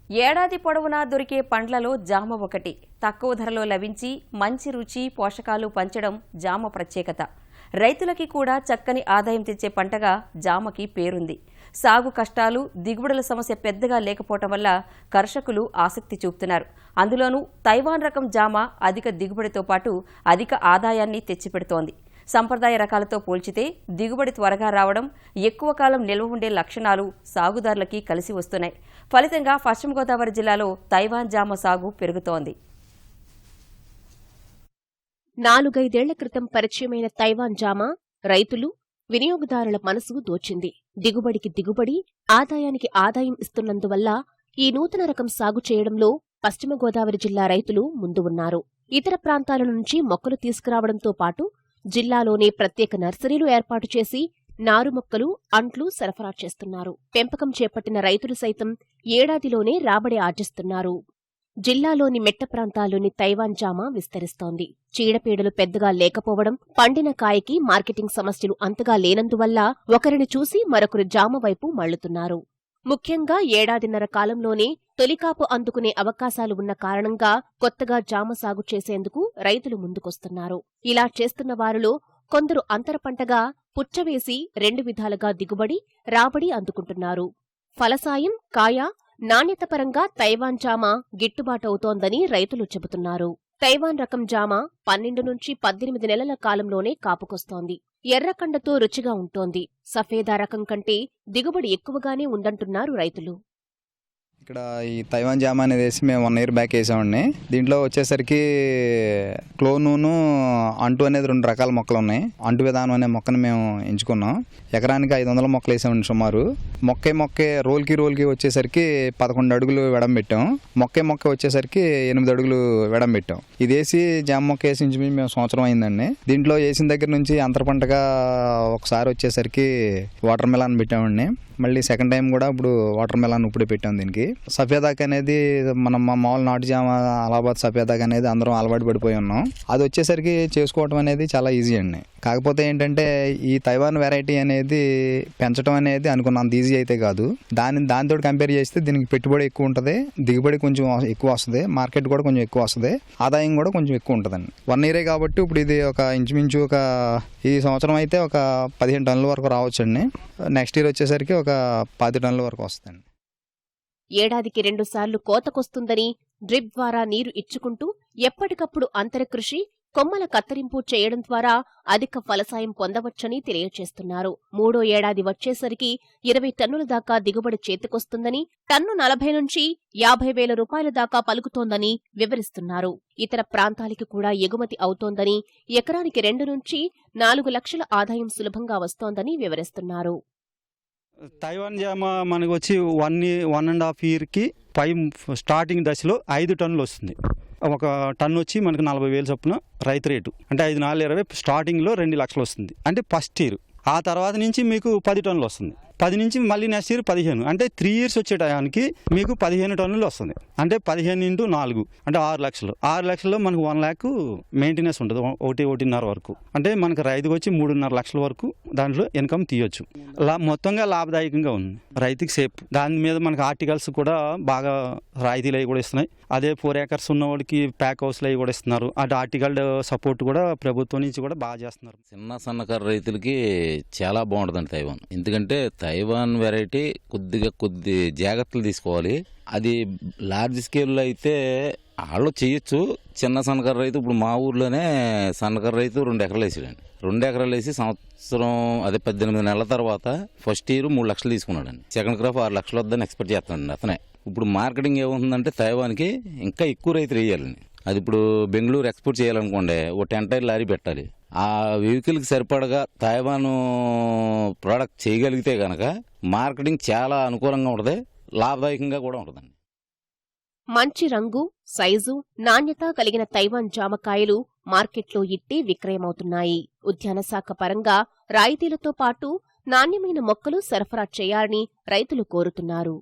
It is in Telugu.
ఏడాది పొడవునా దొరికే పండ్లలో జామ ఒకటి. తక్కువ ధరలో లభించి మంచి రుచి పోషకాలు పంచడం జామ ప్రత్యేకత. రైతులకి కూడా చక్కని ఆదాయం తెచ్చే పంటగా జామకి పేరుంది. సాగు కష్టాలు, దిగుబడుల సమస్య పెద్దగా లేకపోవటం వల్ల కర్షకులు ఆసక్తి చూపుతున్నారు. అందులోనూ తైవాన్ రకం జామ అధిక దిగుబడితో పాటు అధిక ఆదాయాన్ని తెచ్చిపెడుతోంది. సంప్రదాయ రకాలతో పోల్చితే దిగుబడి త్వరగా రావడం, ఎక్కువ కాలం నిల్వ ఉండే లక్షణాలు సాగుదారులకి కలిసి వస్తున్నాయి. ఫలితంగా పశ్చిమ గోదావరి జిల్లాలో తైవాన్ జామ సాగు పెరుగుతోంది. 4-5 ఏళ్ల క్రితం పరిచయమైన తైవాన్ జామ రైతులు, వినియోగదారుల మనసు దోచింది. దిగుబడికి దిగుబడి, ఆదాయానికి ఆదాయం ఇస్తున్నందువల్ల ఈ నూతన రకం సాగు చేయడంలో పశ్చిమ గోదావరి జిల్లా రైతులు ముందు ఉన్నారు. ఇతర ప్రాంతాల నుంచి మొక్కలు తీసుకురావడంతో పాటు జిల్లాలోనే ప్రత్యేక నర్సరీలు ఏర్పాటు చేసి నారు మొక్కలు, అంట్లు సరఫరా చేస్తున్నారు. పెంపకం చేపట్టిన రైతులు సైతం ఏడాదిలోనే రాబడి ఆర్జిస్తున్నారు. జిల్లాలోని మెట్ట ప్రాంతాల్లోని తైవాన్ జామ విస్తరిస్తోంది. చీడపీడలు పెద్దగా లేకపోవడం, పండిన కాయకి మార్కెటింగ్ సమస్యలు అంతగా లేనందువల్ల ఒకరిని చూసి మరొకరు జామ వైపు మళ్లుతున్నారు. ముఖ్యంగా ఏడాదిన్నర కాలంలోనే తొలికాపు అందుకునే అవకాశాలు ఉన్న కారణంగా కొత్తగా జామ సాగు చేసేందుకు రైతులు ముందుకొస్తున్నారు. ఇలా చేస్తున్న వారిలో కొందరు అంతర పంటగా పుచ్చవేసి 2 విధాలుగా దిగుబడి, రాబడి అందుకుంటున్నారు. ఫలసాయం, కాయ, నాణ్యత పరంగా తైవాన్ జామ గిట్టుబాటవుతోందని రైతులు చెబుతున్నారు. తైవాన్ రకం జామ 12 నుంచి 18 నెలల కాలంలోనే కాపుకొస్తోంది. ఎర్రకండతో రుచిగా ఉంటోంది. సఫేదా రకం కంటే దిగుబడి ఎక్కువగానే ఉందంటున్నారు రైతులు. ఇక్కడ ఈ తైవాన్ జామ అనేది వేసి మేము 1 ఇయర్ బ్యాక్ వేసామండి. దీంట్లో వచ్చేసరికి క్లోనూను అంటు అనేది 2 రకాల మొక్కలు ఉన్నాయి. అంటు విధానం అనే మొక్కను మేము ఎంచుకున్నాం. ఎకరానికి 500 మొక్కలు వేసామండి సుమారు. మొక్కే రోల్కి వచ్చేసరికి 11 అడుగులు వెడం పెట్టాం. మొక్క వచ్చేసరికి 8 అడుగులు వెడం పెట్టాం. ఇది వేసి జామ మొక్క వేసి మేము సంవత్సరం అయిందండి. దీంట్లో వేసిన దగ్గర నుంచి అంతర పంటగా ఒకసారి వచ్చేసరికి వాటర్ మెలాన్ పెట్టామండి. మళ్ళీ సెకండ్ టైం కూడా ఇప్పుడు వాటర్ మెలాన్ ఇప్పుడు పెట్టాం. దీనికి సఫేదాక్ అనేది మనం మామూలు నాటు జామ అలహాబాద్ సఫేదాక్ అనేది అందరం అలవాటు పడిపోయి ఉన్నాం. అది వచ్చేసరికి చేసుకోవటం అనేది చాలా ఈజీ అండి. కాకపోతే ఏంటంటే ఈ తైవాన్ వెరైటీ అనేది పెంచడం అనేది అనుకున్నంత ఈజీ అయితే కాదు. దానితో కంపేర్ చేస్తే దీనికి పెట్టుబడి ఎక్కువ ఉంటుంది, దిగుబడి కొంచెం ఎక్కువ వస్తుంది, మార్కెట్ కూడా కొంచెం ఎక్కువ వస్తుంది, ఆదాయం కూడా కొంచెం ఎక్కువ ఉంటుందండి. 1 ఇయరే కాబట్టి ఇప్పుడు ఇది ఒక ఇంచుమించు ఈ సంవత్సరం అయితే ఒక 15 టన్నుల వరకు రావచ్చండి. నెక్స్ట్ ఇయర్ వచ్చేసరికి ఒక 10 టన్నుల వరకు వస్తుందండి. ఏడాదికి 2 సార్లు కోతకొస్తుందని డ్రిప్ ద్వారా నీరు ఇచ్చుకుంటూ ఎప్పటికప్పుడు అంతరకృషి, కొమ్మల కత్తిరింపు చేయడం ద్వారా అధిక ఫలసాయం పొందవచ్చని తెలియచేస్తున్నారు. 3వ ఏడాది వచ్చేసరికి 20 టన్నుల దాకా దిగుబడి చేతికొస్తుందని, టన్ను 40 నుంచి 50,000 రూపాయల దాకా పలుకుతోందని వివరిస్తున్నారు. ఇతర ప్రాంతాలకి కూడా ఎగుమతి అవుతోందని, ఎకరానికి 2 నుంచి 4 లక్షల ఆదాయం సులభంగా వస్తోందని వివరిస్తున్నారు. తైవాన్ జామ మనకు వచ్చి 1.5 ఇయర్కి స్టార్టింగ్ దశలో 5 టన్నులు వస్తుంది. ఒక టన్ను వచ్చి మనకు 40,000 చొప్పున రైతు రేటు. అంటే 5×4=20 స్టార్టింగ్లో 2 లక్షలు వస్తుంది. అంటే ఫస్ట్ ఇయర్. ఆ తర్వాత నుంచి మీకు 10 టన్నులు వస్తుంది. 10 నుంచి మళ్ళీ నెక్స్ట్ ఇయర్ 15. అంటే 3 ఇయర్స్ వచ్చే టయానికి మీకు 15 టన్నులు వస్తుంది. అంటే 15 × 4 అంటే 6 లక్షలు. 6 లక్షల్లో మనకు 1 lakh మెయింటెనెన్స్ ఉంటుంది. 1.5 వరకు. అంటే మనకు రైతుకు వచ్చి 3.5 లక్షల వరకు దాంట్లో ఇన్కమ్ తీయొచ్చు. మొత్తంగా లాభదాయకంగా ఉంది. రైతుకి సేఫ్. దాని మీద మనకు ఆర్టికల్స్ కూడా బాగా రాయితీలు అవి కూడా ఇస్తున్నాయి. అదే 4 acres ఉన్న వాడికి ప్యాక్ హౌస్లు అవి కూడా ఇస్తున్నారు. అటు ఆర్టికల్ సపోర్ట్ కూడా ప్రభుత్వం నుంచి కూడా బాగా చేస్తున్నారు. చిన్న సన్నకారు రైతులకి చాలా బాగుంటుందండి తైవాన్. ఎందుకంటే తైవాన్ వెరైటీ కొద్ది జాగ్రత్తలు తీసుకోవాలి. అది లార్జ్ స్కేల్లో అయితే వాళ్ళు చేయొచ్చు. చిన్న సన్నకారు రైతు ఇప్పుడు మా ఊర్లోనే సన్నకారు రైతు 2 ఎకరాలు వేసాడండి. 2 ఎకరాలు వేసి సంవత్సరం 18 నెలల తర్వాత ఫస్ట్ ఇయర్ 3 లక్షలు తీసుకున్నాడండి. సెకండ్ క్రాప్ 6 లక్షలు వద్దని ఎక్స్పెక్ట్ చేస్తున్నాడు అతనే. ఇప్పుడు మార్కెటింగ్ ఏముంటుందంటే తైవాన్కి ఇంకా ఎక్కువ రైతులు వేయాలండి. అది ఇప్పుడు బెంగళూరు ఎక్స్పోర్ట్ చేయాలనుకోండి ఓ 10 టైర్ లారీ పెట్టాలి. ఆ వెహికల్కి సరిపడగా తైవాన్ ప్రోడక్ట్ చేయగలిగితే కనుక మార్కెటింగ్ చాలా అనుకూలంగా ఉంటుంది, లాభదాయకంగా కూడా ఉంటుందండి. మంచి రంగు, సైజు, నాణ్యత కలిగిన తైవాన్ జామకాయలు మార్కెట్లో ఇట్టే విక్రయమవుతున్నాయి. ఉద్యాన శాఖ పరంగా రాయితీలతో పాటు నాణ్యమైన మొక్కలు సరఫరా చేయాలని రైతులు కోరుతున్నారు.